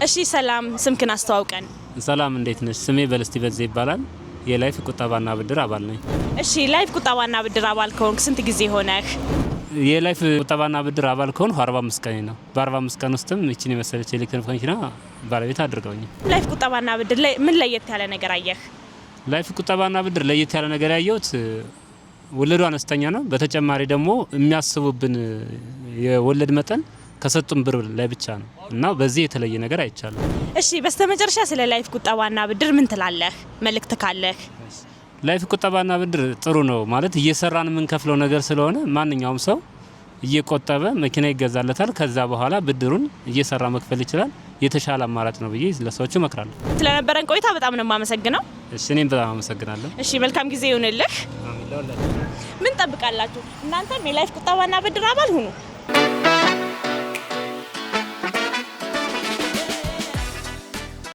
እሺ ሰላም ስምክን አስተዋውቀን። ሰላም እንዴት ነሽ? ስሜ በልስቲ በዘ ይባላል። የላይፍ ቁጠባና ብድር አባል ነኝ። እሺ ላይፍ ቁጠባና ብድር አባል ከሆንክ ስንት ጊዜ ሆነህ? የላይፍ ቁጠባና ብድር አባል ከሆንኩ 45 ቀን ነው። በ45 ቀን ውስጥም እቺን የመሰለች ኤሌክትሪክ መኪና ባለቤት አድርገውኝ። ላይፍ ቁጠባና ብድር ላይ ምን ለየት ያለ ነገር አየህ? ላይፍ ቁጠባና ብድር ለየት ያለ ነገር ያየሁት ወለዱ አነስተኛ ነው። በተጨማሪ ደግሞ የሚያስቡብን የወለድ መጠን ከሰጡን ብር ላይ ብቻ ነው እና በዚህ የተለየ ነገር አይቻልም። እሺ በስተመጨረሻ ስለ ላይፍ ቁጠባና ብድር ምን ትላለህ? መልእክት ካለህ? ላይፍ ቁጠባና ብድር ጥሩ ነው ማለት እየሰራን የምንከፍለው ነገር ስለሆነ ማንኛውም ሰው እየቆጠበ መኪና ይገዛለታል። ከዛ በኋላ ብድሩን እየሰራ መክፈል ይችላል። የተሻለ አማራጭ ነው ብዬ ለሰዎች እመክራለሁ። ስለነበረን ቆይታ በጣም ነው የማመሰግነው። እሺ እኔም በጣም አመሰግናለሁ። እሺ መልካም ጊዜ ይሁንልህ። ምን ጠብቃላችሁ? እናንተም የላይፍ ቁጠባና ብድር አባል ሁኑ።